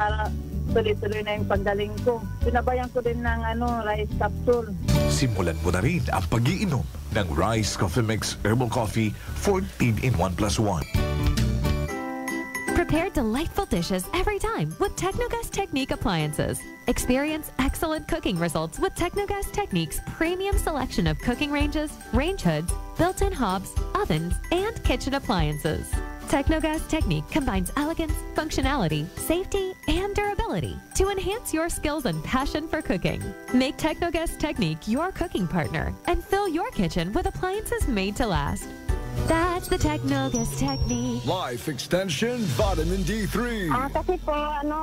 para tuloy-tuloy na yung paggaling ko. Sinabayan ko din ng rice capsule. Simulan mo na rin ang pag-iinom ng Rice Coffee Mix Herbal Coffee 14 in 1 plus 1. Prepare delightful dishes every time with Technogas Technique appliances. Experience excellent cooking results with Technogas Technique's premium selection of cooking ranges, range hoods, built-in hobs, ovens, and kitchen appliances. Technogas Technique combines elegance, functionality, safety, and durability to enhance your skills and passion for cooking. Make Technogas Technique your cooking partner and fill your kitchen with appliances made to last. That's the Technogas Technique. Life Extension Vitamin D3. Kasi po,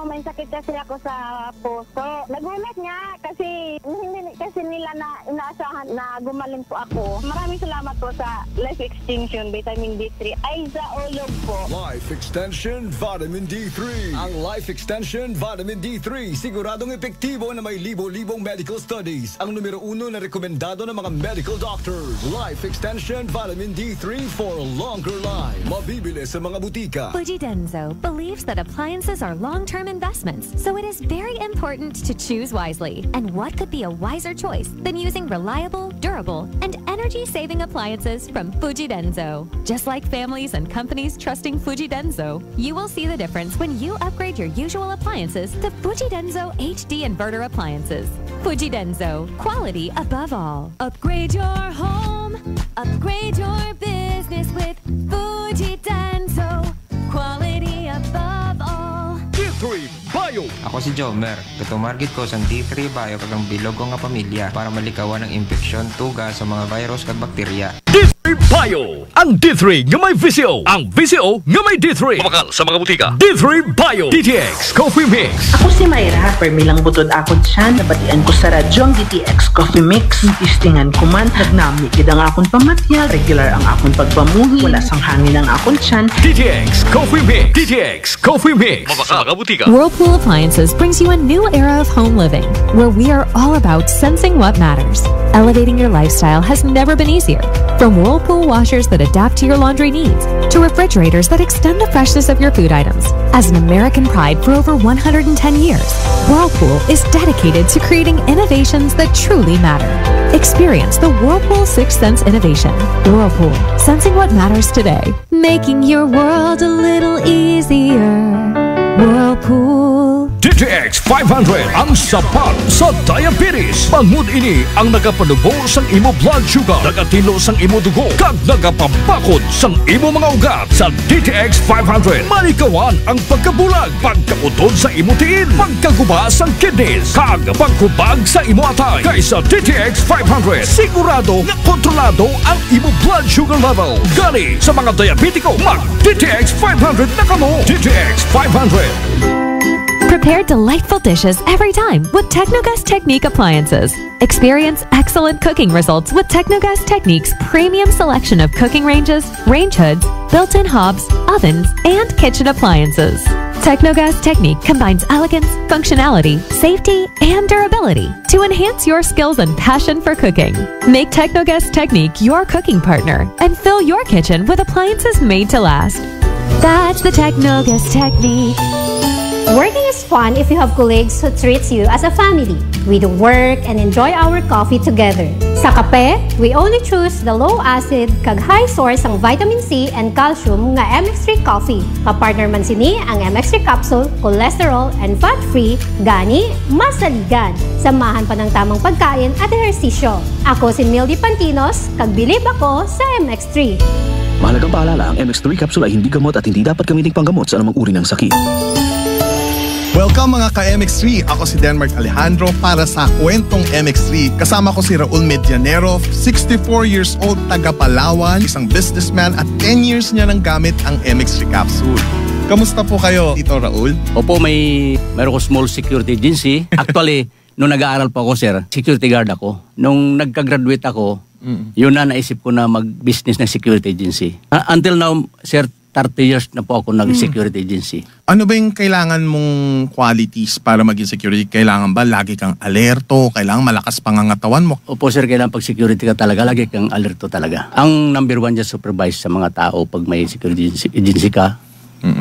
may sakit kasi ako sa puso. Nagulat nga kasi hindi kasi nila na inaasahan na gumaling po ako. Maraming salamat po sa Life Extension Vitamin D3. Ay, sa ulog po. Life Extension Vitamin D3. Ang Life Extension Vitamin D3 siguradong epektibo na may libo-libong medical studies. Ang numero 1 na rekomendado ng mga medical doctors. Life Extension Vitamin D3 for a longer life. Mabibili sa mga butika. Fuji Denso believes that appliances are long-term investments, so it is very important to choose wisely. And what could be a wiser choice than using reliable, durable, and energy-saving appliances from Fuji Denso? Just like families and companies trusting Fuji Denso, you will see the difference when you upgrade your usual appliances to Fuji Denso HD inverter appliances. Fuji Denso, quality above all. Upgrade your home, upgrade your business with Fuji Denso, quality above all. D3 Bio. Ako si Jomer. Tutumargit ko sa D3 Bio kagang bilog ko nga pamilya para malikawan ng infeksyon, tuga sa mga virus kag bakterya. D3 Bio. Ang D3 nga may VCO. Ang VCO nga may D3. Mabakal sa mga butika. D3 Bio. DTX Coffee Mix. Ako si Mayra. Permilang butod ako dyan. Nabatian ko sa radyo ang DTX Coffee Mix. Tistingan ko man. Nagnami kidang akong pamatya. Regular ang akong pagpamuhi. Wala sang hangin ang akong tiyan. DTX Coffee Mix. DTX Coffee Mix. Mabakal sa mga butika. Whirlpool Appliances brings you a new era of home living, where we are all about sensing what matters. Elevating your lifestyle has never been easier. From Whirlpool washers that adapt to your laundry needs, to refrigerators that extend the freshness of your food items. As an American pride for over 110 years, Whirlpool is dedicated to creating innovations that truly matter. Experience the Whirlpool Sixth Sense innovation. Whirlpool, sensing what matters today. Making your world a little easier. Whirlpool. DTX 500 ang sapat sa diabetes. Bangod ini ang nagapanubo sang imo blood sugar, nagatino sang imo dugo, kag nagapabakod sang imo mga ugat. Sa DTX 500, malikawan ang pagkabulag, pagkautod sa imo tiin, pagkaguba sang kidneys, kag pagkubag sa imo atay. Kaysa DTX 500, sigurado na kontrolado ang imo blood sugar level. Gani sa mga diabetiko, mag DTX 500 na kamo. DTX 500. Prepare delightful dishes every time with Technogas Technique appliances. Experience excellent cooking results with Technogas Technique's premium selection of cooking ranges, range hoods, built-in hobs, ovens, and kitchen appliances. Technogas Technique combines elegance, functionality, safety, and durability to enhance your skills and passion for cooking. Make Technogas Technique your cooking partner and fill your kitchen with appliances made to last. That's the Technogas Technique. Working is fun if you have colleagues who treats you as a family. We do work and enjoy our coffee together. Sa kape, we only choose the low-acid kag high source ang vitamin C and calcium nga MX3 coffee. Kapartner man sini ang MX3 capsule, cholesterol, and fat-free, gani, masaligan. Samahan pa ng tamang pagkain at ehersisyo. Ako si Mildy Pantinos, kag bilib ako sa MX3. Mahalagang paalala, ang MX3 capsule ay hindi gamot at hindi dapat gamiting panggamot sa anumang uri ng sakit. Welcome mga ka-MX3! Ako si Denmark Alejandro para sa Kwentong MX3. Kasama ko si Raul Medianero, 64 years old, taga Palawan, isang businessman at 10 years niya nang gamit ang MX3 capsule. Kamusta po kayo, Tito Raul? Opo, mayroon ko small security agency. Actually, nung nag-aaral pa ako, sir, security guard ako. Nung nagka-graduate ako, yun na naisip ko na mag-business ng security agency. Until now, sir, 30 years na po ako nag-security agency. Ano ba yung kailangan mong qualities para maging security? Kailangan ba lagi kang alerto? Kailangan malakas pangangatawan mo? Opo sir, kailangan pag security ka talaga, lagi kang alerto talaga. Ang number one dyan, supervise sa mga tao pag may security agency ka.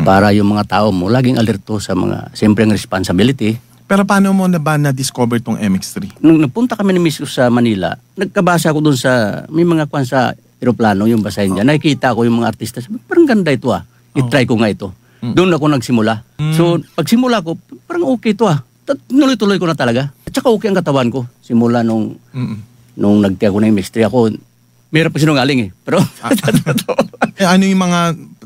Para yung mga tao mo, laging alerto sa mga, siyempre ang responsibility. Pero paano mo na ba na-discover tong MX3? Nung napunta kami ni Miss sa Manila, nagkabasa ko dun sa, may mga kwan sa aeroplano, yung basahin niya. Nakikita ko yung mga artista, sabi, parang ganda ito I-try ko nga ito. Doon ako nagsimula. So, pagsimula ko, parang okay ito Tuloy-tuloy ko na talaga. At saka okay ang katawan ko. Simula nung nagtiya ko na yung MX3 ako, mayroon pa sinungaling Pero, ano yung mga,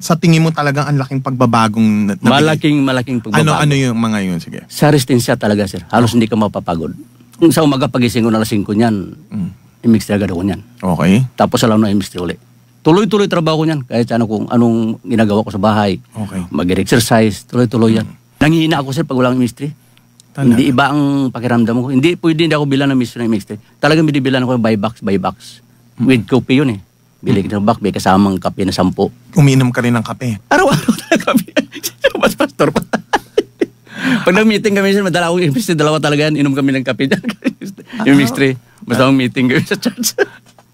sa tingin mo talagang ang laking pagbabagong malaking pagbabago. Ano yung mga yun? Sige. Sa resistensya talaga, sir. Halos hindi ka mapapagod. Kung sa umaga pagising ko na 5 niyan, MX3 agad ako niyan. Okay. Tapos alam na MX3 ulit. Tuloy-tuloy trabaho ko niyan. Kahit kung anong ginagawa ko sa bahay. Okay. Mag-exercise, tuloy-tuloy yan. Nangihina ako, sir, pag walang MX3. Hindi iba ang pakiramdam ko. Hindi ako bilan ng MX3. Talagang binibilan ako by box. With coffee yun Bili ka ng box, may kasamang kape na 10. Umiinom ka rin ng kape? Araw-araw na kape. Mas pastor pa. Pag nag-meeting kami, madala akong MX3, dalawa talaga yan, inom kami ng kape. Yung MX3, basta akong meeting kami sa church.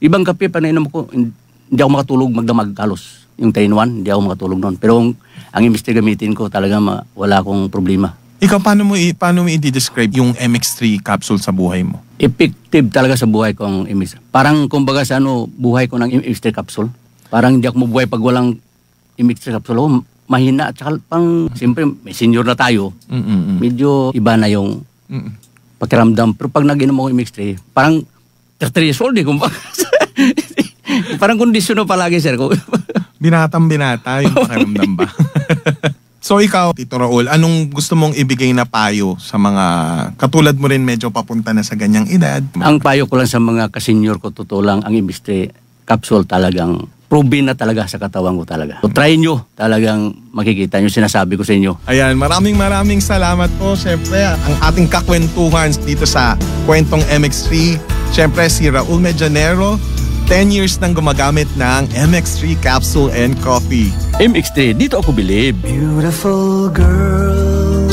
Ibang kape pa nainom ko, hindi ako makatulog magdamag halos. Yung 3-in-1, hindi ako makatulog noon. Pero ang MX3 gamitin ko, talaga wala akong problema. Ikaw, paano mo i-describe yung MX3 capsule sa buhay mo? Effective talaga sa buhay ko ang MX3. Parang kumbaga sa buhay ko ng MX3 capsule. Parang hindi ako mabuhay pag walang MX3 capsule. Mahina at saka siyempre may senior na tayo. Medyo iba na yung pakiramdam. Pero pag nag-inom ako MX3, parang 30 years old kumbaga. Parang kondisyon palagi, sir. Binatang-binata yung pakiramdam ba? So ikaw, Tito Raul, anong gusto mong ibigay na payo sa mga katulad mo rin medyo papunta na sa ganyang edad? Ang payo ko lang sa mga kasenyor ko, totoo lang, ang MX3 capsule talagang proven na talaga sa katawan ko talaga. So try nyo, talagang makikita nyo, sinasabi ko sa inyo. Ayan, maraming salamat po. Siyempre, ang ating kakwentuhan dito sa Kwentong MX3. Siyempre, si Raul Medianero, 10 years nang gumagamit ng MX3 capsule and coffee. MX3, dito ako bilib. Beautiful girl.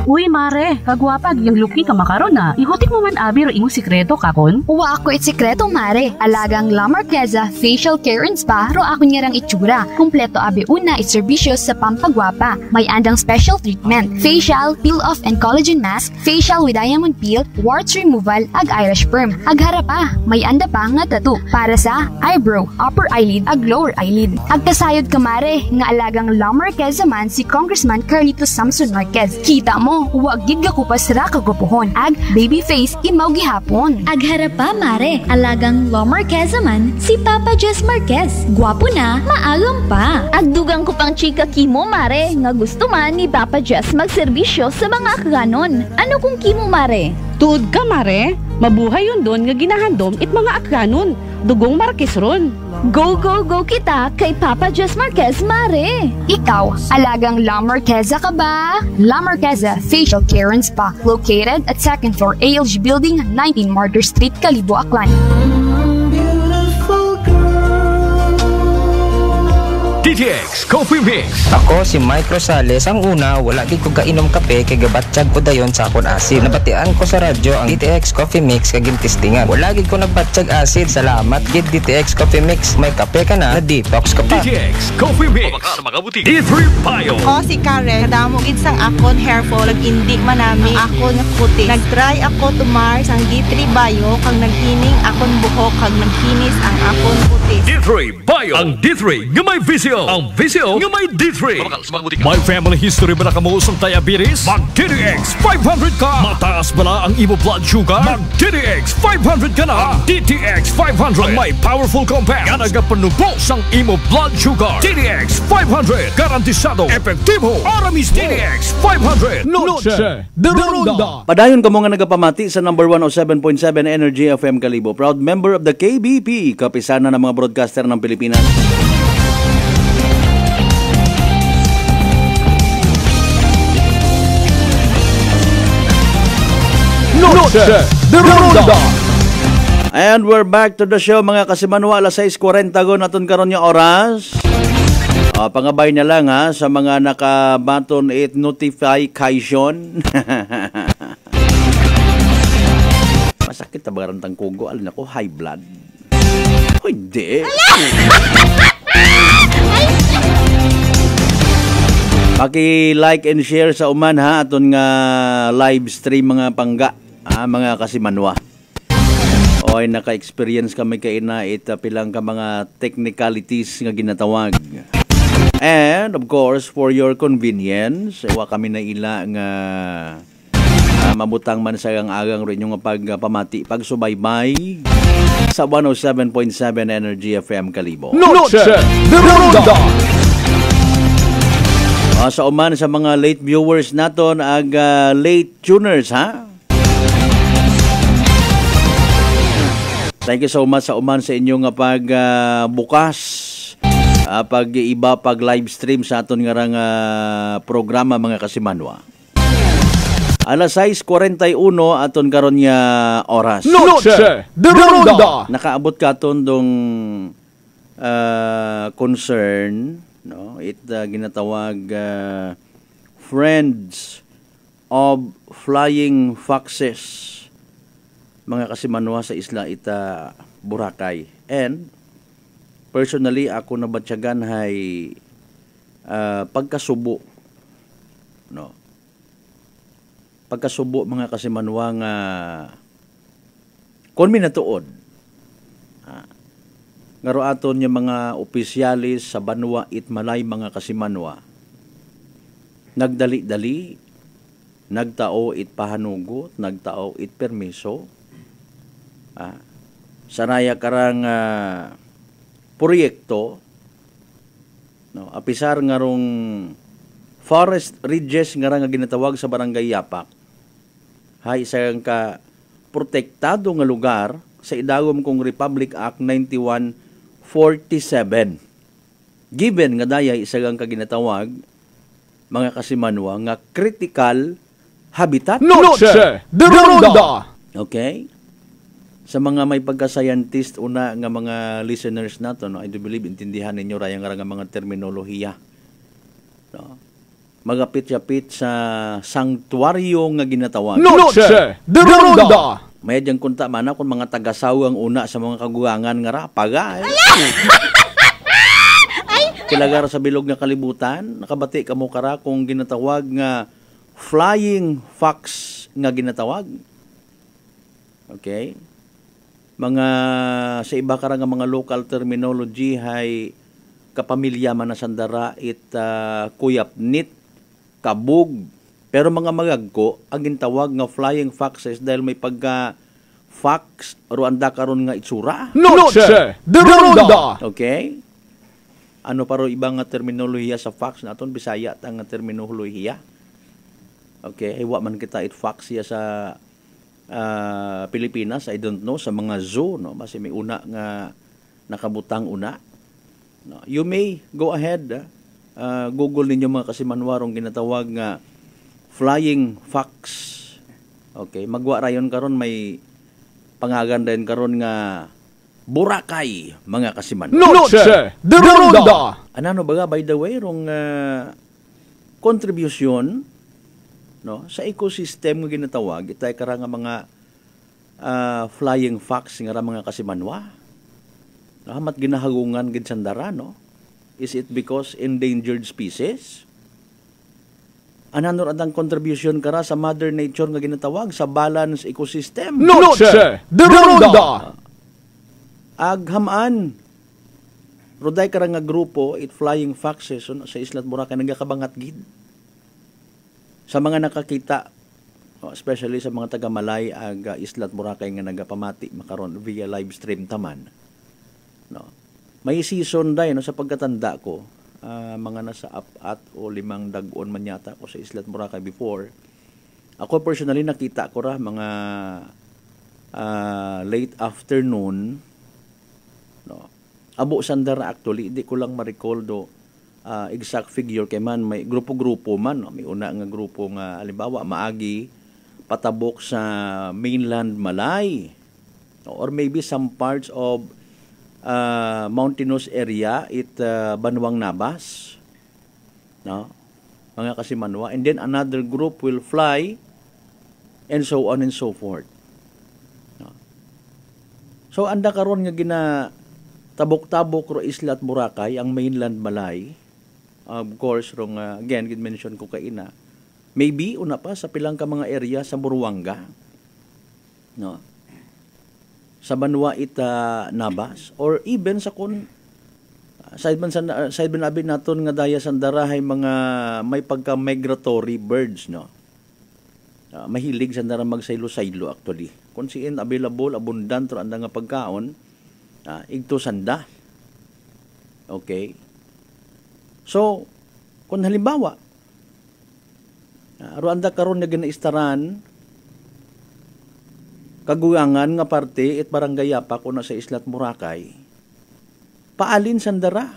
Uy, mare, kagwapag yung luki ka makaron na. Ihutik mo man abi ro imong sikreto kakon. Uwa ako sikreto, mare. Alagang La Marqueza Facial Care and Spa ro ako niyarang itsura. Kumpleto abi una iserbisyo sa pampagwapa. May andang special treatment, facial, peel-off and collagen mask, facial with diamond peel, warts removal, ag eyelash perm. Ag harapa, may anda pa nga tattoo para sa eyebrow, upper eyelid, ag lower eyelid. Ag kasayod ka, mare, nga alagang La Marqueza man si Congressman Carlito Samson Marquez. Kita mo, huwag gid ko pasra kagupuhon. Ag baby face imaw gihapon. Ag harapa, mare, alagang La Marqueza man si Papa Jess Marquez. Gwapo na, maagam pa. Ag dugang ko pang chika kimo, mare, nga gusto man ni Papa Jess magserbisyo sa mga akganon. Ano kung kimo, mare? Tuod ka, mare. Mabuhay yun doon nga ginahandom it mga akganon. Dugong Marquez ron. Go kita kay Papa Jess Marquez, mare. Ikaw, alagang La Marqueza ka ba? La Marqueza Facial Care and Spa, located at 2nd floor ALG Building, 19 Martyr Street, Kalibo, Aklan. DTX Coffee Mix. Ako si Mike Rosales. Ang una, wala di ko kainom kape kay gabatsyag ko dayon sa akon asid. Nabatian ko sa radyo ang DTX Coffee Mix kaging testingan. Wala gid ko nagbatsyag asid. Salamat gid DTX Coffee Mix. May kape ka na detox ka pa. DTX Coffee Mix. D3 Bio. Ako si Karen. Kadamo gid sang akon hair fall ag indi manami akon nga puti. Nagtry ako tumar sang D3 Bio kag naghining akon buhok kag nagkinis ang akon puti. D3 Bio. Ang D3 nga may visyo. Ang visyo nga may D3. May family history ba na kamuusong diabetes? Mag-DTX 500 ka. Mataas ba na ang imo blood sugar? Mag-DTX 500 ka na. DTX 500 ang may powerful compound nga nagapanubos ang imo blood sugar. DTX 500 garantisado, epektibo, aramis. DTX 500 Noche de Ronda. Padayon ka mo nga nagapamati sa number 107.7 Energy FM Kalibo. Proud member of the KBP, kapisana ng mga broadcaster ng Pilipinas. Noche de Ronda. And we're back to the show mga kasimanwa. Alas 6:40 naton karon yung oras. Pangabay na lang sa mga naka-button 8 notification. Masakit na ba karantang kugo? Alin ako, high blood. Hindi. Paki-like and share sa uman ha aton nga live stream mga pangga, mga kasimanwa. Oy naka-experience kami kay na pilang ka mga technicalities nga ginatawag. And of course for your convenience, wa kami na ila nga mabutang man sa agang rin yung pagpamati, pagsubaybay sa 107.7 Energy FM Kalibo. Noche de Ronda. Sa uman sa mga late viewers naton ag late tuners ha. Thank you so much sa uman sa inyong pagbukas pag-iba pag live stream sa aton nga programa mga kasimanwa. Alas 6:41 aton karon nga oras. Noche de Ronda. Nakaabot ka aton dong concern, no? Ginatawag Friends of Flying Foxes. Mga kasimanwa sa isla Boracay. And personally ako nabatyagan hay pagkasubo, no? Pagkasubo mga kasimanwa nga kon minatuod ngaro aton yung mga opisyalis sa Banwa Itmalay mga kasimanwa nagdali-dali, nagtao it pahanugot, nagtao it permiso, saraya karang proyekto, no? Apisar ngarong forest ridges nga ginatawag sa Barangay Yapak. Hay isang ka protektado nga lugar sa idagom kong Republic Act 9147. Given nga dayay isang ka ginatawag mga kasimanwa nga critical habitat. Noche de Ronda. Okay? Sa mga may pagka-scientist una nga mga listeners nato, no, I do believe intindihan ninyo rayang nga mga terminolohiya. No? Magapit-yapit sa sanktuaryo nga ginatawag. Noche de Ronda. May diyang kunta man kung mga tagasawang una sa mga kaguangan nga rapaga. Kilagar sa bilog nga kalibutan, nakabati ka mo kara kung ginatawag nga flying fox nga ginatawag. Okay? Mga sa iba kara nga mga local terminology hay kapamilya man na sandara kuyapnit, kabug. Pero mga magagko, ang gintawag nga flying foxes dahil may pagka fox ruanda karon nga itsura. Noche de Ronda. Okay? Ano paro ibang nga terminolohiya sa fox naton Bisaya ta nga terminolohiya. Okay, ay wa man kita it fox ya sa Pilipinas, I don't know sa mga zoo, no, basi may una nga nakabutang una. No, you may go ahead, Google ninyo mga kasimanwarong ginatawag nga flying fox. Okay, magwa rayon karon may pangagan din karon nga Boracay mga kasimanwa. Noche de Ronda. Ano ba by the way rong contribution, no, sa ecosystem nga ginatawag itay kara nga mga flying fox nga mga kasimanwa. Hamat ginahagungan gid sandara, no? Is it because endangered species? Anano adang contribution kara sa mother nature nga ginatawag sa balance ecosystem? Noche de Ronda. Aghaman roday kara nga grupo it flying foxes sa Isla Boracay nagakabangat gid. Sa mga nakakita, especially sa mga taga Malay ag Isla Boracay nga nagapamati makaron via live stream taman. No. May season day no sa pagkatanda ko, mga nasa 4 o 5 dag-on man yata ko sa Isla Boracay before. Ako personally nakita ko ra mga late afternoon, no. Abo sandara actually, di ko lang ma-recall do exact figure kay man may grupo-grupo man, no. May una nga grupo nga halimbawa maagi patabok sa mainland Malay, no, or maybe some parts of mountainous area Banwang Nabas, no, mga kasimanwa, and then another group will fly and so on and so forth, no. So anda karon nga gina tabok-tabok ro Isla Boracay ang mainland Malay, Of course, again, mention ko kaina, maybe, una pa, sa pilang ka mga area sa Buruanga, no? Sa Banwa ita Nabas, or even sa side man abin naton nga daya sandarahay mga may pagka-migratory birds, no? Mahilig sandara magsaylo-saylo actually. Kung siin available, abundant, o anda nga pagkaon, igto sanda. Okay? So, kung halimbawa, anda karon na ginaistaran, kaguyangan nga parte at barangay Yapak o sa Islat Boracay, paalin sandara.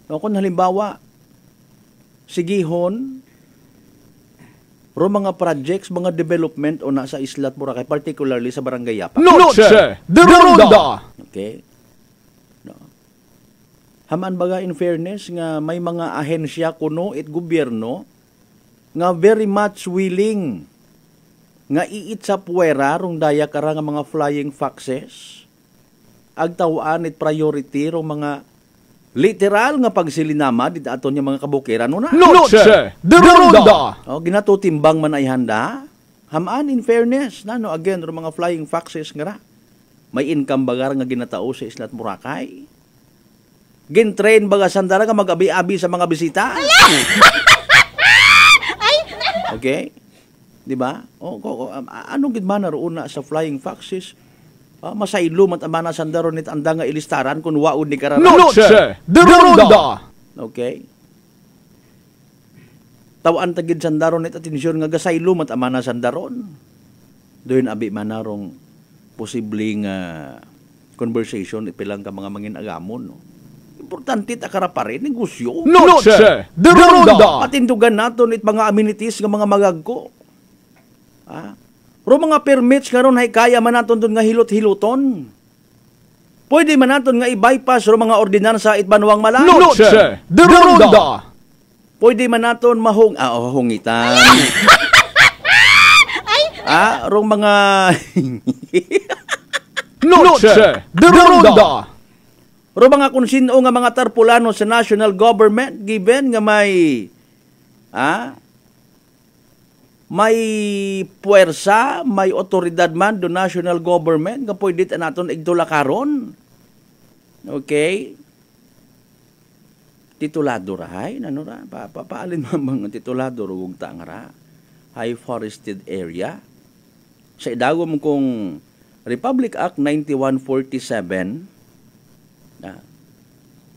No, kung halimbawa, sigihon, mga projects, mga development o nasa Islat Boracay, particularly sa barangay Yapak. Noche de Ronda! Okay. No. Haman baga in fairness nga may mga ahensya kuno at gobyerno nga very much willing nga iit sa puwera rong daya kara nga mga flying foxes agtawaan it priority rong mga literal nga pagsilinama dit aton yung mga kabukiran una. Noche de Ronda! Ginatutimbang man ay handa. Haman in fairness no, again rong mga flying foxes nga ra. May income bagar nga ginatao sa Islat Boracay. Gin-train baga sandara nga mag-abi-abi sa mga bisita. Okay? Di ba? Anong gidman na roon na sa flying foxes? Masaylo matamana sandaro nit anda nga ilistaran kung waud ni karara. Noche de Ronda! Okay? Tawaan tagid sandaro nit atensyon nga gasaylo matamana sandaron. Doon abi manarong posibleng conversation ipilang ka mga mangin-agamon. No? Importante takara pa rin, negosyo. Noche de Ronda! Patindugan naton it mga amenities ng mga magagko. Pero mga permits karon hay kaya man naton dun nga hilot-hiloton. Pwede man naton nga i-bypass ro mga ordinansa it Banwang Malay. Noche de Ronda! Pwede man naton hungitan. Rong mga Noche de Ronda! Ro mga konsino nga mga tarpulano sa national government given nga may puwersa, may otoridad man do national government nga pwede naton igdula karon. Okay? Titulado rahay nano ra paalin mga titulado rugog ta nga ra. High forested area. Sa idagom kong Republic Act 9147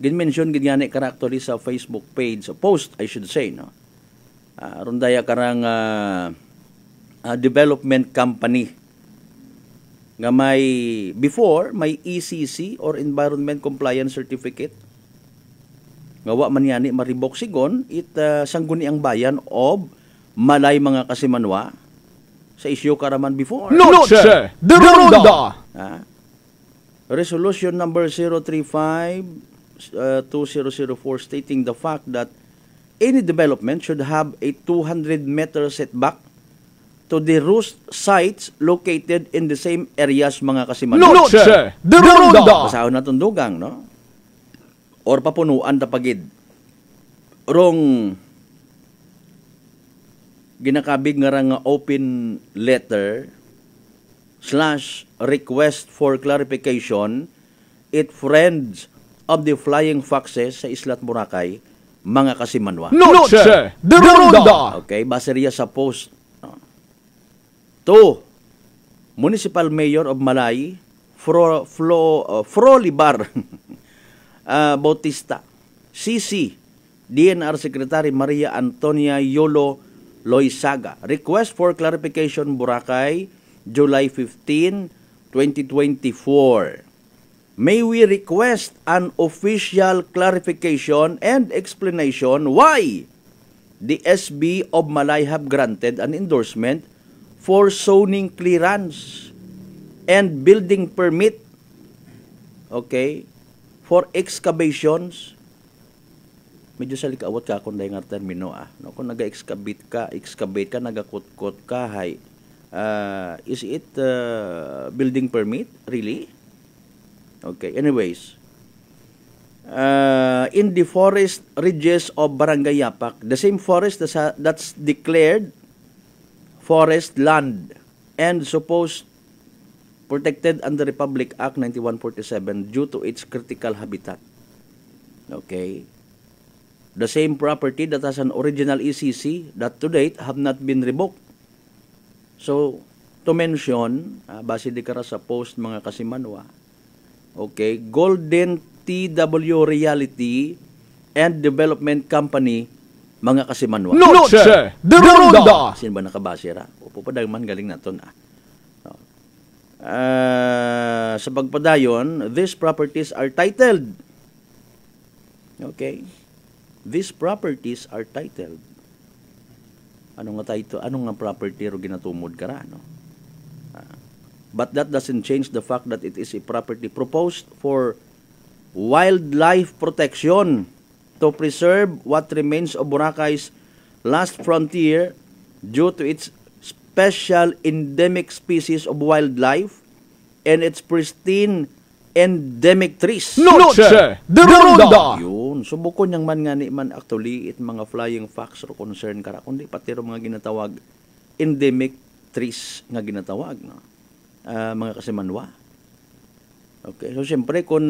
gin-mention gin-gani actually sa Facebook page, post I should say, no? Rundaya karang development company nga may before may ECC or Environment Compliance Certificate nga wa man yani maribok sigon sangguni ang bayan of Malay mga Kasimanwa sa isyu karaman before. Noche de Ronda! Resolution number 035-2004 stating the fact that any development should have a 200-meter setback to the roost sites located in the same areas mga Kasimanwa. Noche de Ronda! Pasahon na tundugang, no? Or papunuan tapagid. Rong ginakabig nga nga open letter /request for clarification it friends of the flying foxes sa Islat Boracay mga Kasimanwa. Noche de Ronda! Okay, baseria sa post. To Municipal Mayor of Malay Frolibar Bautista, CC DNR Secretary Maria Antonia Yolo Loizaga. Request for clarification Boracay, July 15, 2024. May we request an official clarification and explanation why the SB of Malay have granted an endorsement for zoning clearance and building permit, okay, for excavations. Medyo sa likawat ka kung dahil nga termino no, kung nag-excavate ka, nagakot-kot ka, hay, is it building permit? Really? Okay, anyways. in the forest ridges of Barangay Yapak, the same forest that's declared forest land and supposed protected under Republic Act 9147 due to its critical habitat. Okay. The same property that has an original ECC that to date have not been revoked. So, to mention, base di kara sa post mga kasimanwa, okay, Golden TW Realty and Development Company, mga kasimanwa. Noche de Ronda! Sino ba nakabase ra? Upo pa man galing naton. Sa pagpadayon, these properties are titled. Okay. These properties are titled. Ano nga title? Ano nga property ro ginatumod kara, no? But that doesn't change the fact that it is a property proposed for wildlife protection to preserve what remains of Boracay's last frontier due to its special endemic species of wildlife and its pristine endemic trees. Noche de Ronda! Yun. Subukon niyang man nga ni man actually it mga flying facts or concern kara kundi pati ro mga ginatawag endemic trees nga ginatawag, no? Mga kasimanwa. Okay. So, siyempre, kung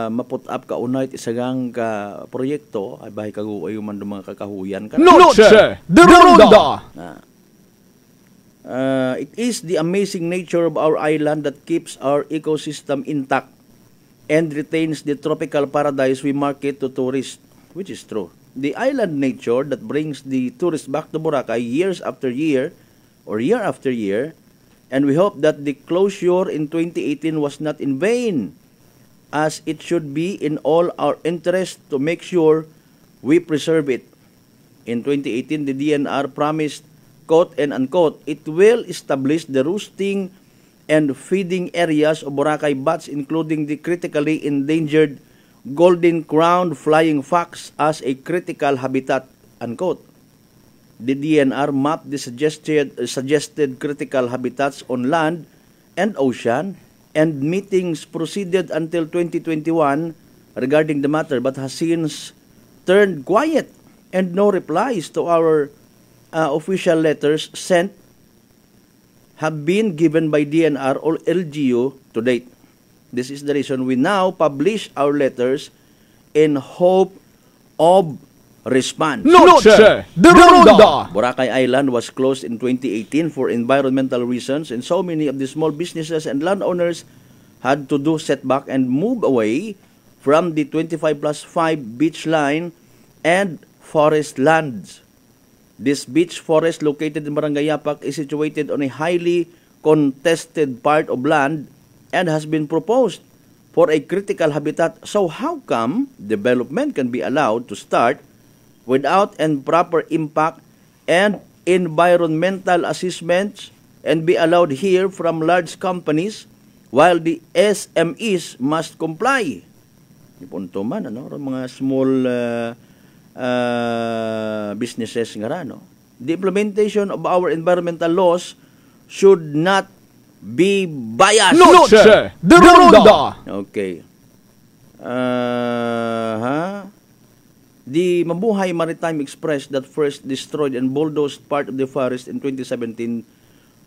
maput up ka unay isagang ka proyekto, ay bahay kaguay man do mga kakahuyan ka. Noche de Ronda! It is the amazing nature of our island that keeps our ecosystem intact and retains the tropical paradise we market to tourists, which is true. The island nature that brings the tourists back to Boracay years after year, or year after year, and we hope that the closure in 2018 was not in vain, as it should be in all our interest to make sure we preserve it. In 2018, the DNR promised, quote and unquote, it will establish the roosting and feeding areas of Boracay bats, including the critically endangered golden-crowned flying fox as a critical habitat, unquote. The DNR mapped the suggested critical habitats on land and ocean, and meetings proceeded until 2021 regarding the matter, but has since turned quiet and no replies to our official letters sent have been given by DNR or LGU to date. This is the reason we now publish our letters in hope of response. Noche de Ronda! Boracay Island was closed in 2018 for environmental reasons, and so many of the small businesses and landowners had to do setback and move away from the 25+5 beach line and forest lands. This beach forest located in Barangay Yapak is situated on a highly contested part of land and has been proposed for a critical habitat. So how come development can be allowed to start without proper impact and environmental assessments and be allowed here from large companies while the SMEs must comply? Punto man, ano? Mga small businesses nga ra, no? The implementation of our environmental laws should not be biased. Noche de Ronda! Okay. The Mabuhay Maritime Express that first destroyed and bulldozed part of the forest in 2017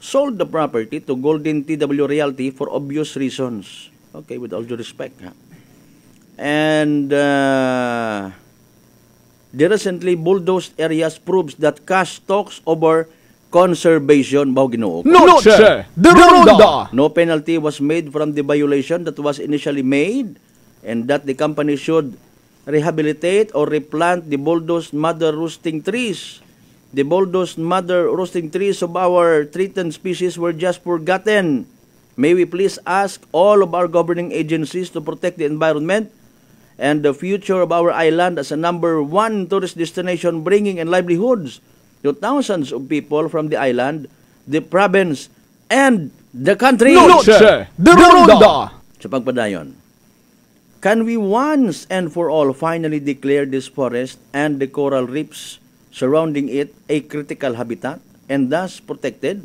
sold the property to Golden TW Realty for obvious reasons. Okay, with all due respect. And the recently bulldozed areas proves that cash talks over conservation. Noche de Ronda! No penalty was made from the violation that was initially made, and that the company should rehabilitate or replant the bulldozed mother roosting trees. The bulldozed mother roosting trees of our threatened species were just forgotten. May we please ask all of our governing agencies to protect the environment and the future of our island as a #1 tourist destination, bringing in livelihoods to thousands of people from the island, the province, and the country. Noche de Ronda! Sa pagpadayon, can we once and for all finally declare this forest and the coral reefs surrounding it a critical habitat and thus protected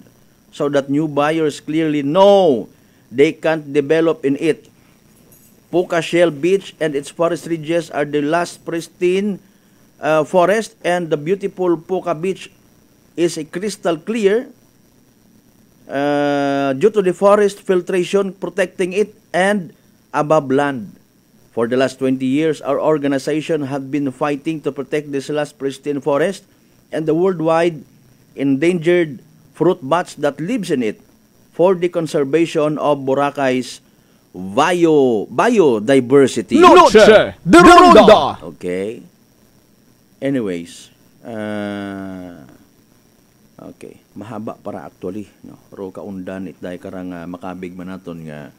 so that new buyers clearly know they can't develop in it? Puka Shell Beach and its forest ridges are the last pristine forest, and the beautiful Puka Beach is a crystal clear due to the forest filtration protecting it and above land. For the last 20 years, our organization have been fighting to protect this last pristine forest and the worldwide endangered fruit bats that lives in it for the conservation of Boracay's biodiversity. Noche de Ronda. Okay. Anyways, okay, mahaba para actually, no. Ro kaundan it dai karang makabig man naton nga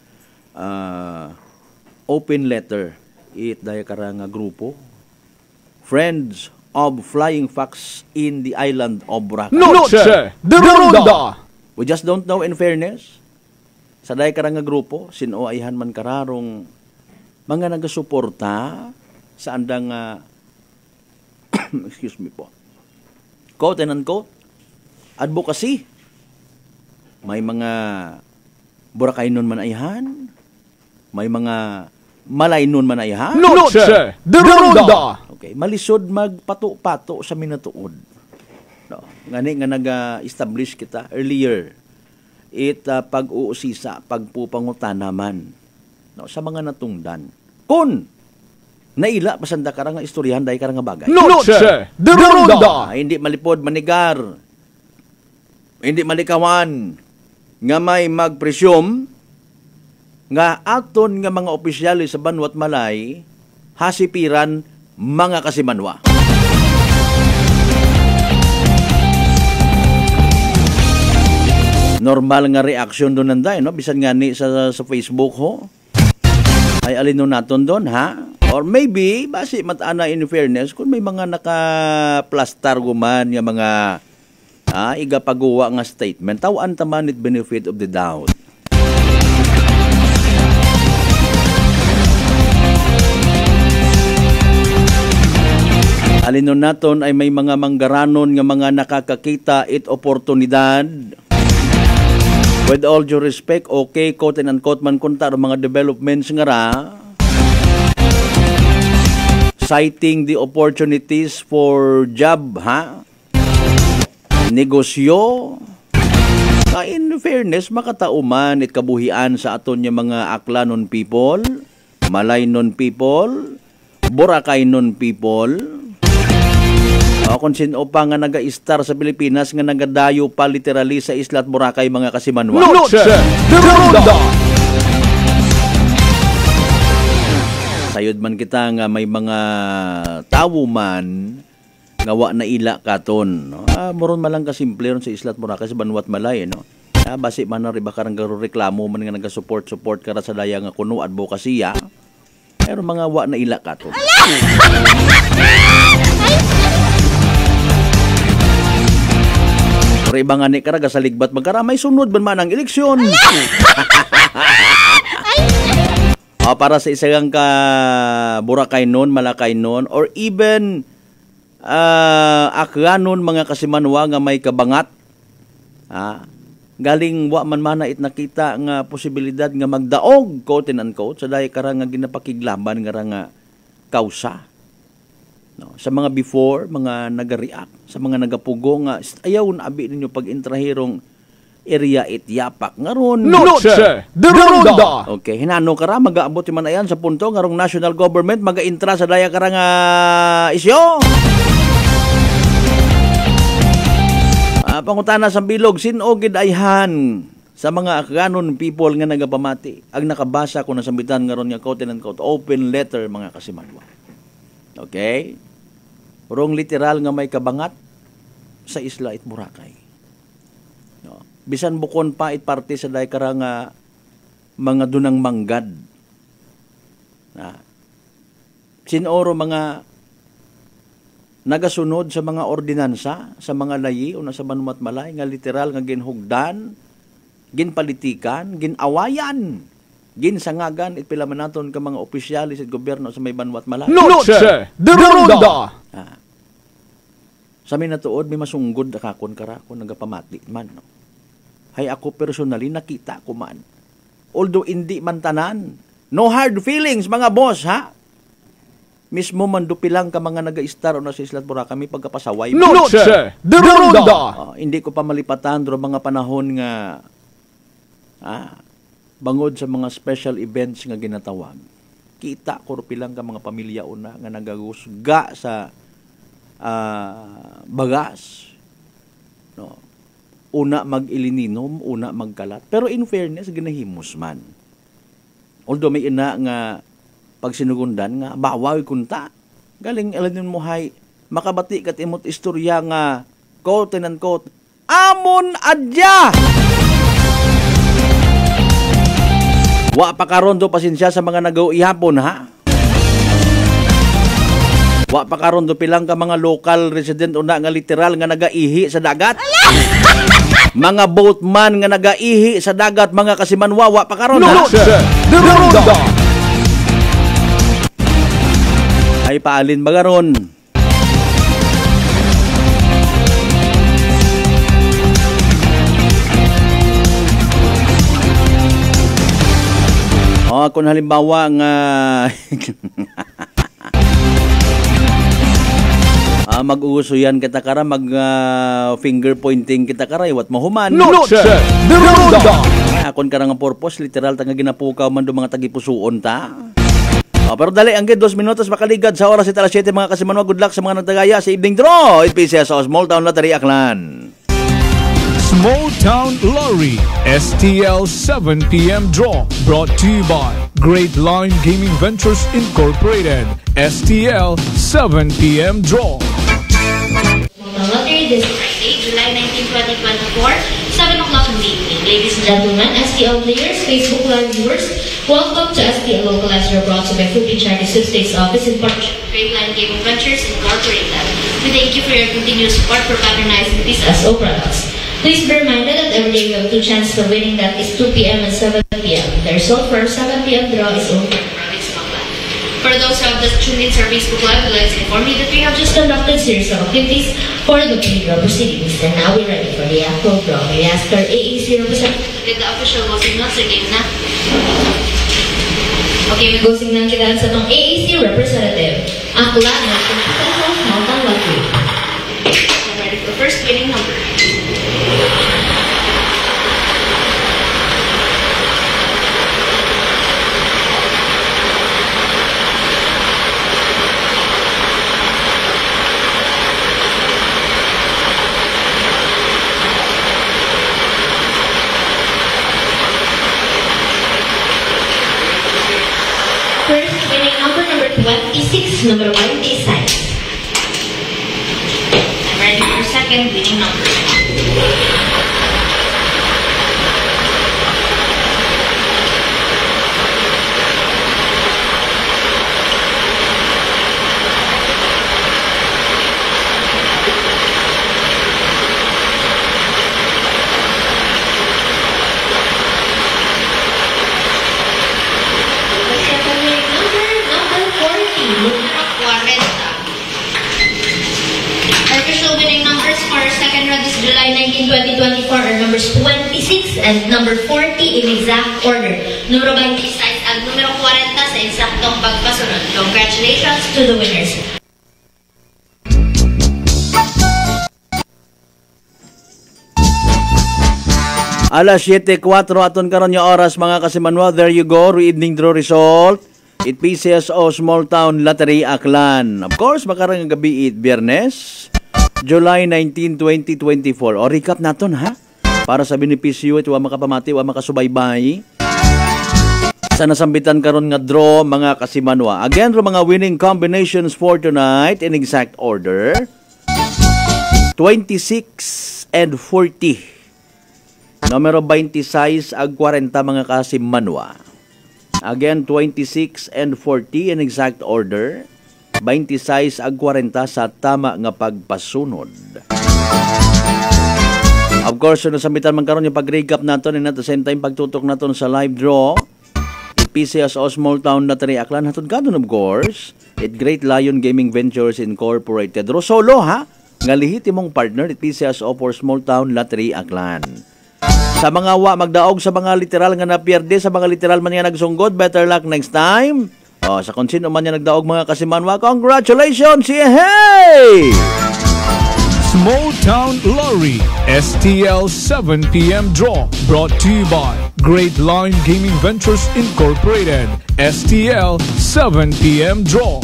open letter it dai karang grupo Friends of Flying Fox in the island of Boracay. Noche de Ronda. We just don't know, in fairness, sa dai karang grupo sino ayhan man kararong mga nagasuporta sa andang excuse me po, quote and unquote advocacy. May mga Boracaynon man ayhan, may mga Malaynon man ayhan. Noche de Ronda. Okay, malisod magpato-pato sa minatuod. No, ngani nga nag-establish kita earlier. Pag-uusisa, pagpupangutan naman, no, sa mga natungdan. Kun naila pasanda karang istoryahan dahil karang bagay. Noche de Ronda. Hindi malipod, manigar, hindi malikawan, nga may mag-presume nga aton nga mga opisyali sa Banwat Malay hasipiran mga kasimanwa. Normal nga reaction doon nanday, no? Bisan nga ni sa Facebook ho. Ay alin nun naton doon, ha? Or maybe, basi matana in fairness, kung may mga naka-plastar guman nga mga igapagawa nga statement, tawan taman it benefit of the doubt. Alin nun naton ay may mga manggaranon nga mga nakakakita it oportunidad. With all due respect, okay, quote and unquote man kunta mga developments nga ra, citing the opportunities for job, ha? Negosyo. In fairness, makatauman it kabuhian sa aton yung mga Aklanon people, Malaynon people, Boracaynon people. Kung sino pa nga naga-star sa Pilipinas nga nagadayo pa literally sa Isla at Boracay mga kasimanwa. Noche de Ronda. Sayod man kita nga may mga tawo man nga wa na ila katon, no? Moron man lang kasimple ron sa Isla at Boracay sa Banwat Malay, no? Basi man na riba karang garo reklamo man nga naga-support kara sa daya nga kuno advokasya. Pero mga wa na ila katon. Pero iba nga ni karaga sa ligbat magkaramay sunod man ang eleksyon. Para sa isang ka Boracaynon, Malacaynon, or even Aklanon mga kasimanwa nga may kabangat, galing wa man mana it nakita nga posibilidad nga magdaog, quote and unquote, sa dahi karang nga ginapakiglaban nga kausa. No, sa mga before, mga nag-react, sa mga nagapugo nga, ayaw na abi ninyo pag-intrahirong area ityapak. Ngaron, Noche de Ronda. Okay, hinano kara, mag-aabot man ayan sa punto, ngarong national government, mag-intra sa daya kara nga isyo. Pangutana sa bilog, sinogid ayhan sa mga Aklanon people nga nagapamati. Ang nakabasa ko na sambitan ngaron nga quote and unquote, open letter mga kasimanwa. Okay? Wrong literal nga may kabangat sa Isla at Boracay. No. Bisan bukon pa it parte sa dahi kara nga mga dunang manggad. Sinoro mga nagasunod sa mga ordinansa, sa mga layi o sa Banwat Malay nga literal nga ginhugdan, ginpolitikan, ginawayan, ginsangagan it pila man naton ka mga opisyalis at gobyerno sa may Banwat Malay. Noche de Ronda. Sa may natuod, may masunggod akakon kara kung nagapamati man. No? Hay ako personally nakita ko man. Although hindi man tanan, No hard feelings, mga boss, ha? Mismo mandupilang ka mga naga-star o na sa Islat Boracay, pagkapasaway. Noche de Ronda! Hindi ko pa malipatan do mga panahon nga bangod sa mga special events nga ginatawag. Kita ko pilang ka mga pamilya una nga nagagusga sa bagas. No. Una mag-ilininom, una magkalat. Pero in fairness, ginahimos man. Although may ina nga pag sinugundan nga, bawaw kunta. Galing alanin mo hay, makabati kat imot istorya nga, quote and unquote, amon adya! Wa pa karon do pasensya sa mga nagaw ihapon, ha? Wa pa karon do pilang ka mga local resident una nga literal nga nagaihi sa dagat. Mga boatman nga nagaihi sa dagat, mga kasimanwa, wa pa karon, ha? Ay paalin bagaron. Kung halimbawa nga mag-uuso yan kita kara, finger pointing kita kara, iwat mahuman. Noche de Ronda! Akon karang nga purpose, literal tanga ginapukaw man do mga tagipusuon ta. Pero dali, ang 2 minutos makaligad sa oras ita alas 7, mga kasimanwa. Good luck sa mga nagtagaya sa evening draw. IPCS o Small Town Lottery Aklan. Small Town Lottery STL 7 p.m. Draw brought to you by Great Line Gaming Ventures Incorporated. STL 7 p.m. Draw. Lottery this Friday, July 19, 2024, 7 o'clock in the evening. Ladies and gentlemen, STL players, Facebook Live viewers, welcome to STL Localizer, brought to you by Philippine Chinese State Office in partnership with Great Line Gaming Ventures Incorporated. We thank you for your continued support for patronizing these SO products. Please be reminded that every day we have 2 chances of winning, that is 2 p.m. and 7 p.m. The result for our 7 p.m. draw is only for the province of Aklan. For those who have just tuned in to our Facebook Live, we'd like to inform you that we have just conducted a series of activities for the pre-draw proceedings, and now we're ready for the actual draw. We ask our AAC representative to get the official closing notes again na. Okay, may closing ng kita sa itong AAC representative. Aklan at Potential Small Town Lottery. I'm ready for the first winning number. First winning number 26, number 1 B-side. I'm ready for second winning number. July 19, 2024 are numbers 26 and number 40 in exact order. Numero 26 at numero 40 sa eksaktong pagpasunod. Congratulations to the winners. Alas 7:04 aton karon yung oras, mga kasimanwa. There you go, evening draw result. It PCSO Small Town Lottery Aklan. Of course, makarang gabi Biyernes, July 19, 2024. O recap naton, ha? Para sa benepisyo ito, wa makapamati, wa makasubaybay. Sa nasambitan karon nga draw, mga kasimanwa. Again, mga winning combinations for tonight in exact order. 26 and 40. Numero 26 ag 40, mga kasimanwa. Again, 26 and 40 in exact order. 26 ag 40 sa tama nga pagpasunod. Of course, nasambitan man karon yung pag-recap naton, and at the same time pagtutok naton sa live draw. PCSO Small Town Lottery Aklan hatod kadon, of course. It Great Lion Gaming Ventures Incorporated. Draw solo, ha? Nga lihit imong partner, it PCSO for Small Town Lottery Aklan. Sa mga wa magdaog sa mga literal nga napierde, sa mga literal man nga nagsunggod, better luck next time. Sa kung sino man nga nagdaog mga kasimanwa, congratulations! Hey! Small Town Lottery STL 7 p.m. Draw brought to you by Great Line Gaming Ventures Incorporated. STL 7 p.m. Draw.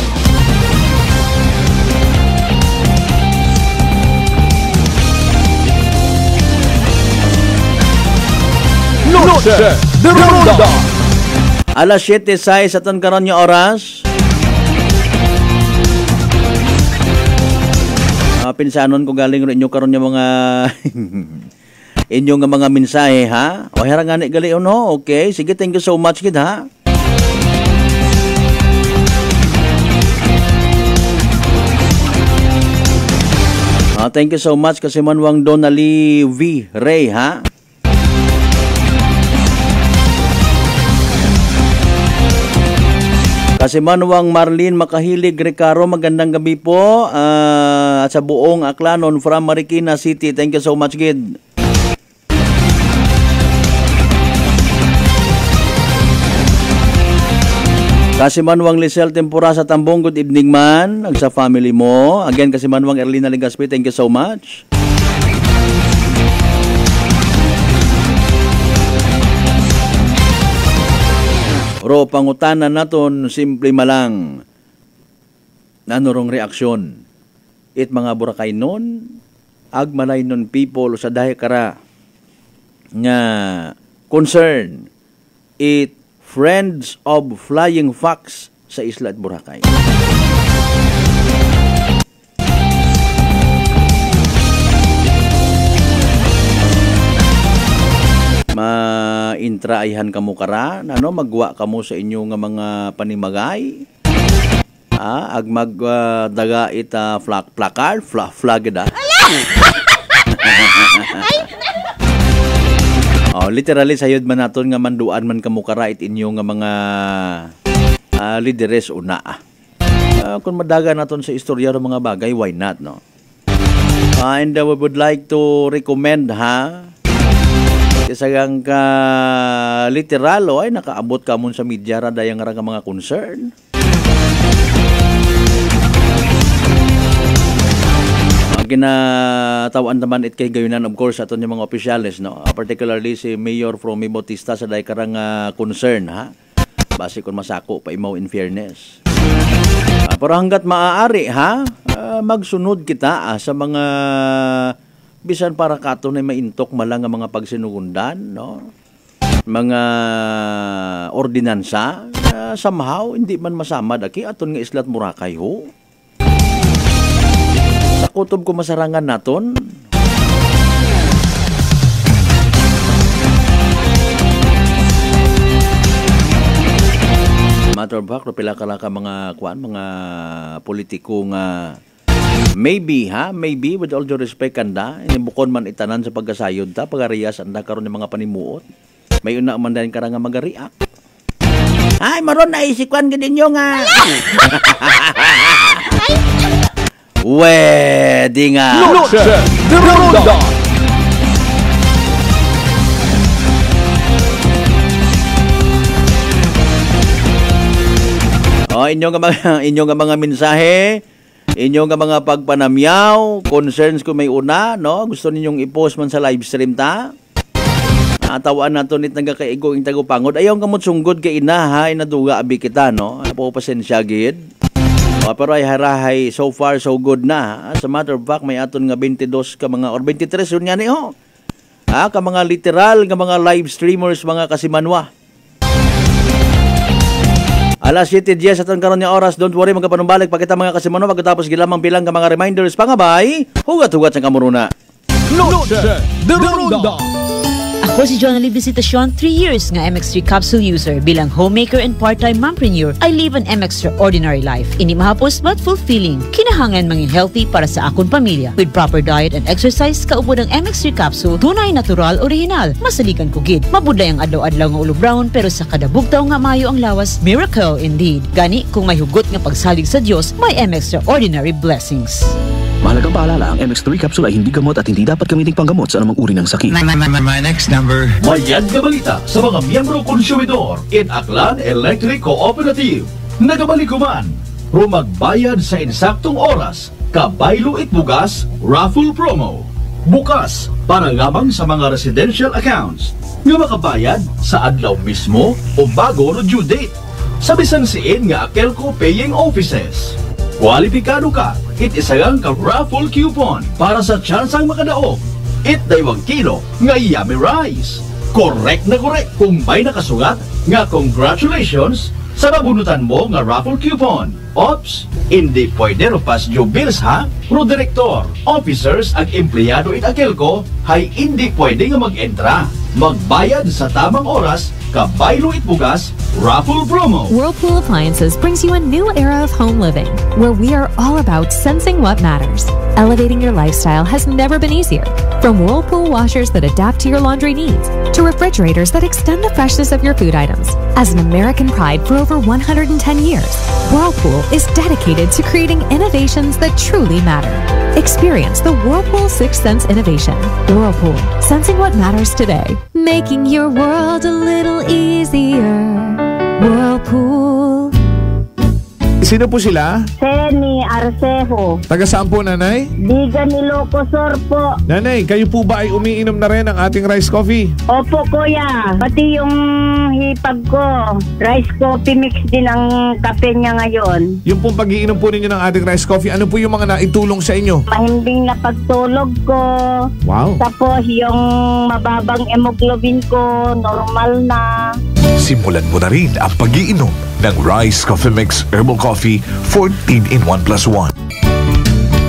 Noche de Ronda. Alas 7:06 aton karon nga oras. Pinsanon ko galing rin inyo karon nga mga inyo nga mga mensahe ha. O hera ngani gali no. Okay, sige, thank you so much kid ha. Thank you so much kasi manwang Donali V. Ray ha. Kasi manwang Marlene Makahilig Recaro, magandang gabi po at sa buong Aklanon from Marikina City. Thank you so much, kid. Kasi manwang Lisel Tempura sa Tambong, good evening man. Sa family mo. Again, kasi manwang Erlina Legaspi, thank you so much. Ro, pangutanan naton, simple malang. Nanurong reaksyon. It mga Boracay nun, agmalay nun people sa dahi kara nga concern. It friends of flying fox sa isla at Boracay. Intraihan kamo kara ano magwa kamo sa inyo nga mga panimagay ag magdaga ita placard flag da. Literally sayod man naton nga manduan man kamo kara it inyo nga mga lideres una. Kung madaga naton sa istorya ng mga bagay, why not, no? And we would like to recommend Kasagang ka literal ay nakaabot ka mun sa media ra dayang nga mga concern. Ginatawan naman it kay gayunan of course aton yung mga opisyales, no? Particularly si Mayor Fromy Bautista sa day karang concern ha. Base kun masako pa imaw in fairness. Pero hanggat maaari magsunod kita sa mga bisan para kato na maintok malang ang mga pagsinugundan, no? Mga ordinansa, somehow hindi man masama daki aton nga islat Boracay ho. Sa kutob ko masarangan naton. Matter of fact, pila ka mga mga politiko nga maybe with all due respect kanda inibukon man itanan sa pagkasayod ta pagariyas anda karon ng mga panimuot may una man din karang magariak ay maron na isikwan gid inyo nga wedding Noche de Ronda. Inyong mga mensahe, inyong mga pagpanamyaw, concerns ko may una, no? Gusto ninyong i-post man sa live stream ta. Tawaan nato nit nagakaigo ing tagupangod. Ayaw kamot sunggod kay ina inaduga abi kita, no? Po pasensya gid. Pero ay harahay so far so good na. As a matter of fact, may aton nga 22 ka mga or 23 yun nga ni ho. Ka mga literal nga mga live streamers mga kasimanwa. Alas 7:10 aton karon nga oras. Don't worry, magapanumbalik pa kita mga kasimanwa pagkatapos gilamang bilang ka mga reminders pangabay. Hugat-hugat sa kamuruna. Noche de Ronda. Ako si John Ali Visitacion, 3 years nga MX3 capsule user. Bilang homemaker and part-time mompreneur, I live an extraordinary life. Ini mahapos but fulfilling. Kinahangan mangin healthy para sa akong pamilya. With proper diet and exercise, kaupod ang MX3 capsule, tunay, natural, original. Masaligan ko gid. Mabudlay ang adlaw-adlaw nga ulo brown, pero sa kada bugtaw nga mayo ang lawas, miracle indeed. Gani, kung may hugot nga pagsalig sa Dios, may extraordinary blessings. Mahalagang paalala, ang MX3 capsule ay hindi gamot at hindi dapat gamitin panggamot sa anumang uri ng sakit. My next number. Mayad na balita sa mga miyembro konsumidor in Aklan Electric Cooperative. Nagabalikuman, rumagbayad sa insaktong oras, kabaylo itbugas, raffle promo. Bukas para lamang sa mga residential accounts nga makabayad sa adlaw mismo o bago no due date sa bisan siin nga Akelco paying offices. Kwalipikado ka, itisagang ka raffle coupon para sa tsansang makadaog. Daywang kilo nga yummy rice. Correct na correct kung may nakasugat nga congratulations sa nabunutan mo nga raffle coupon. Ops, hindi pwede rupas due bills ha? Pro director, officers ag empleyado in Akelco hay hindi pwede nga mag-entra. Magbayad sa tamang oras, kabaylo itbugas, raffle promo. Whirlpool Appliances brings you a new era of home living, where we are all about sensing what matters. Elevating your lifestyle has never been easier. From Whirlpool washers that adapt to your laundry needs, to refrigerators that extend the freshness of your food items. As an American pride for over 110 years, Whirlpool is dedicated to creating innovations that truly matter. Experience the Whirlpool 6th Sense innovation. Whirlpool, sensing what matters today. Making your world a little easier. Whirlpool. Sino po sila? Seni Arcejo. Taga saan po, nanay? Diga ni Locosor po. Nanay, kayo po ba ay umiinom na rin ng ating rice coffee? Opo, kuya. Pati yung hipag ko, rice coffee mix din ang kape niya ngayon. Yung pong pag-iinom po ninyo ng ating rice coffee, ano po yung mga naitulong sa inyo? Mahimbing na pagtulog ko. Wow. Tapos yung mababang hemoglobin ko, normal na. Simulan mo na rin ang pag-iinom ng Rice Coffee Mix Herbal Coffee 14-in-1+1.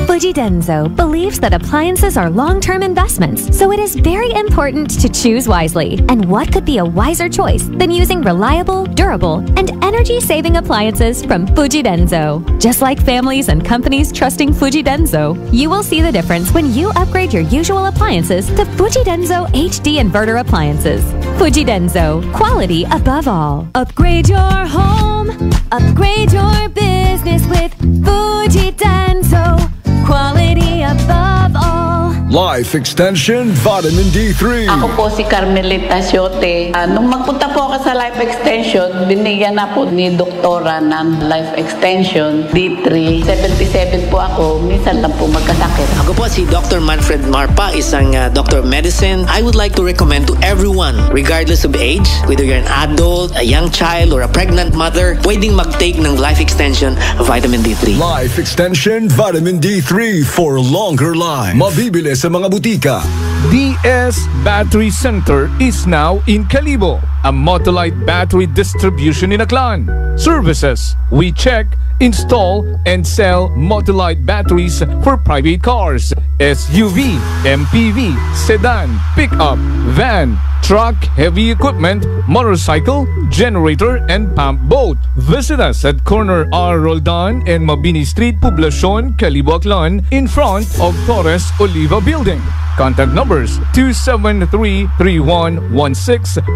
Fuji Denso believes that appliances are long-term investments, so it is very important to choose wisely. And what could be a wiser choice than using reliable, durable, and energy-saving appliances from Fuji Denso? Just like families and companies trusting Fuji Denso, you will see the difference when you upgrade your usual appliances to Fuji Denso HD Inverter appliances. Fuji Denso, quality above all. Upgrade your home, upgrade your business with Fuji Denso. Quality above all. Life Extension Vitamin D3. Ako po si Carmelita Siote. Nung magpunta po ako sa Life Extension, binigyan na po ni doktora ng Life Extension D3. 77 po ako, minsan lang po magkasakit. Ako po si Dr. Manfred Marpa, isang doctor of medicine. I would like to recommend to everyone, regardless of age, whether you're an adult, a young child, or a pregnant mother, pwedeng mag-take ng Life Extension Vitamin D3. Life Extension Vitamin D3 for longer life. Mabibili sa mga butika. DS Battery Center is now in Calibo, a Motolite battery distribution in Aklan. Services: we check, install, and sell Motolite batteries for private cars, SUV, MPV, sedan, pickup, van, truck, heavy equipment, motorcycle, generator, and pump boat. Visit us at corner R. Roldan and Mabini Street, Poblacion, Calibo, Aklan, in front of Torres Oliva Building. Contact numbers 273-3116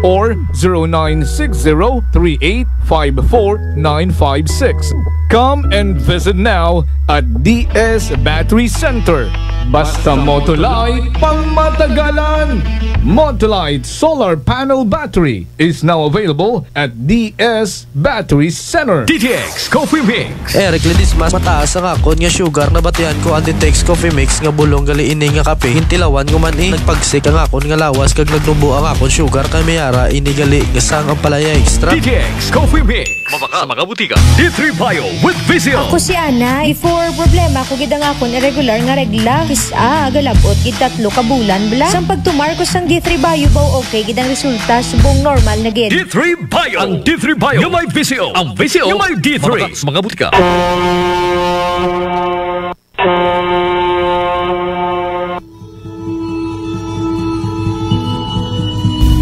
or 0960-3854-956. Come and visit now at DS Battery Center. Basta Motolite, pangmatagalan! Motolite Solar Panel Battery is now available at DS Battery Center. DTX Coffee Mix. Eric Ledismas, mataas ang akon nga sugar na batian ko ang DTX Coffee Mix nga bulong gali ini nga kape. Hintilawan ko man nagpagsik ang akon nga lawas kag nagnubo ang akon sugar kay mayara ini gali nga sang ang palaya extra. DTX Coffee Mix. Mabaka sa mga butika. D3 Bio with Vizio. Ako si Ana, before problema ko gid ang akon irregular nga regla. Galabot gid 3 ka bulan bla. Sang pagtumar ko sang D3 Bio baw okay gid ang resulta subong normal na gid. D3 Bio. Ang D3 Bio yung may Vizio. Ang Vizio yung may D3. Mabaka sa mga butika.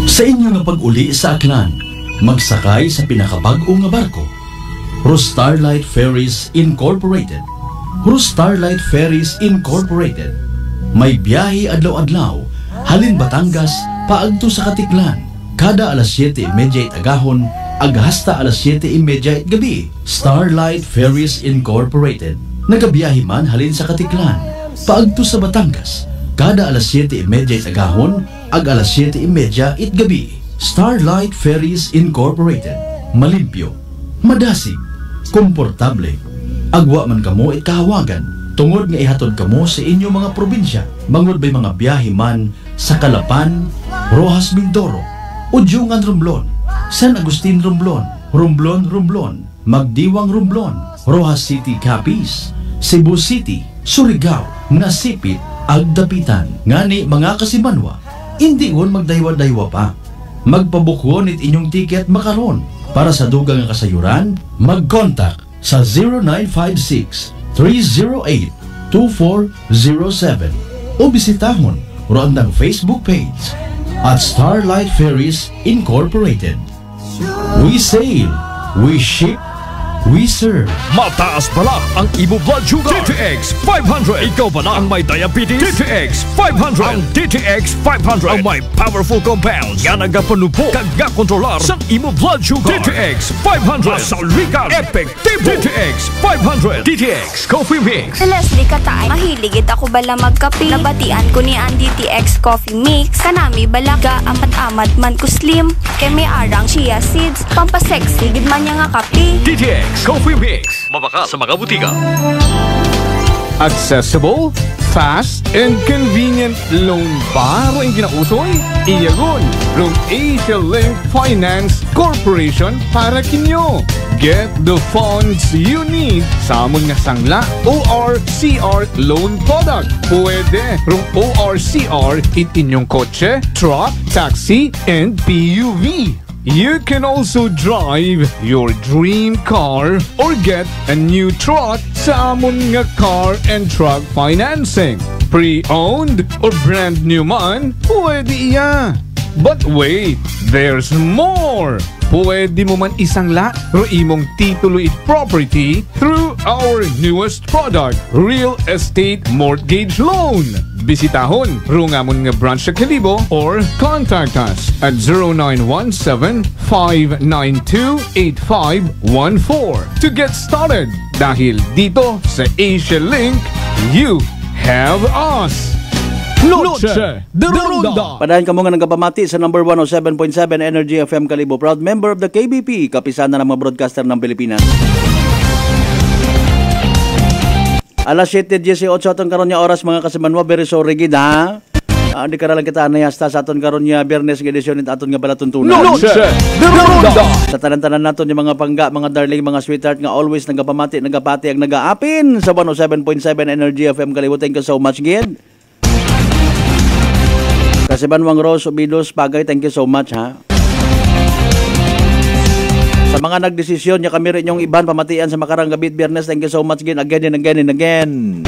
Sa inyo nga pag-uli sa Aklan, magsakay sa pinakabag-o nga barko. Starlight Ferries Incorporated. Starlight Ferries Incorporated. May biyahe adlaw-adlaw, halin Batangas, paagto sa Katiklan. Kada alas 7:30 agahon, hasta alas 7:30 gabi. Starlight Ferries Incorporated. Nagabiyahe man halin sa Katiklan. paagto sa Batangas. Kada alas 7:30 agahon, ag alas 7:30 gabi. Starlight Ferries Incorporated. Malimpyo, madasig, komportable. Agwa man kamo kahawagan. Tungod nga ihatod kamo sa inyong mga probinsya. Mangod ba'y mga biyahe man sa Calapan, Rojas Mindoro, Udyungan Romblon, San Agustin Romblon, Romblon, Magdiwang Romblon, Rojas City Capiz, Cebu City, Surigao, Nasipit, Agdapitan. Ngani mga kasimanwa, hindi on magdaywa-daywa pa. Magpabukwon it inyong tiket makaron. Para sa dugang nga kasayuran, mag-contact sa 0956-308-2407 o bisitahon roandang Facebook page at Starlight Ferries Incorporated. We sail, we ship, we serve. Mataas pala ang imo blood sugar. DTX 500. Ikaw ba na ang may diabetes? DTX 500. Ang DTX 500 ang may powerful compounds nga nagapanupo kag kontrolar sa imo blood sugar. DTX 500. Masalikan, epektibo. DTX 500. DTX Coffee Mix. Leslie Katay, mahiligid ako bala magkape. Nabatian ko ni ang DTX Coffee Mix. Kanami bala ga amat-amat man ko slim. Kay may arang chia seeds. Pampasexy gid man niya nga kape. DTX Coffee Mix. Mabaka sa mga butika. Accessible, fast, and convenient loan ba ang kinausoy? Iyagon, from Asia Link Finance Corporation para kinyo. Get the funds you need sa amon nga sangla ORCR loan product. Pwede from ORCR it inyong kotse, truck, taxi, and PUV. You can also drive your dream car or get a new truck sa amon nga car and truck financing. Pre-owned or brand new man, pwede iya. But wait, there's more! Pwede mo man isangla ro imong titulo it property through our newest product, Real Estate Mortgage Loan. Bisitahon rungamon nga branch sa Kalibo or contact us at 0917-592-8514 to get started. Dahil dito sa Asia Link, you have us. Noche de Ronda. Padahan ka mo nga nagkapamati sa number 107.7 Energy FM Kalibo. Proud member of the KBP, kapisan na ng mga broadcaster ng Pilipinas. Alas 7:18 aton karon nya oras mga kasimanwa, very sorry gid ha. Di ka lang kita anayasta sa aton karon nya Biyernes nga edisyon it aton nga balatuntunan. Noche de Ronda. Sa tanan-tanan naton yung mga pangga, mga darling, mga sweetheart nga always nagapamati, nagapati ang nagaapin sa 107.7 Energy FM Kalibo. Thank you so much gid. Kasimanwang Rose Obidos Pagay, thank you so much ha. Sa mga nagdesisyon niya kami rin yung iban pamatian sa makarang gabi Biyernes, thank you so much again and again.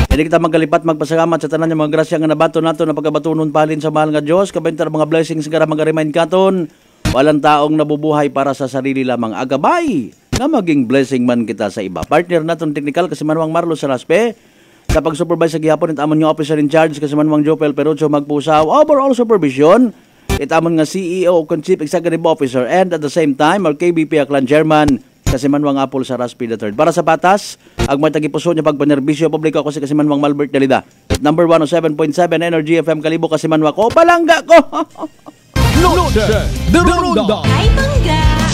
Hindi kita magkalipat magpasalamat sa tanan yung mga grasya nga nabato nato na pagkabatunon palin sa mahal nga Diyos. Kabentar mga blessings nga mag-remind katon. Walang taong nabubuhay para sa sarili lamang, agabay nga maging blessing man kita sa iba. Partner naton technical Kasimanwang Marlo Saraspe. Sa pag-supervise sa gihapon, itamon yung officer in charge Kasimanwang Jopel Perucho Magpusaw. Overall supervision, itamon nga CEO o Chief Executive Officer and at the same time, our KBP Aklan Chairman Kasimanwang Apple Saraspi III. Para sa patas, ang may tagipuso niya pagpanerbisyo publiko ko si Kasimanwang Malbert Dalida. Number 107.7 Energy FM Kalibo Kasimanwa ko, palangga ko! Noche de Ronda. Ay, bangga!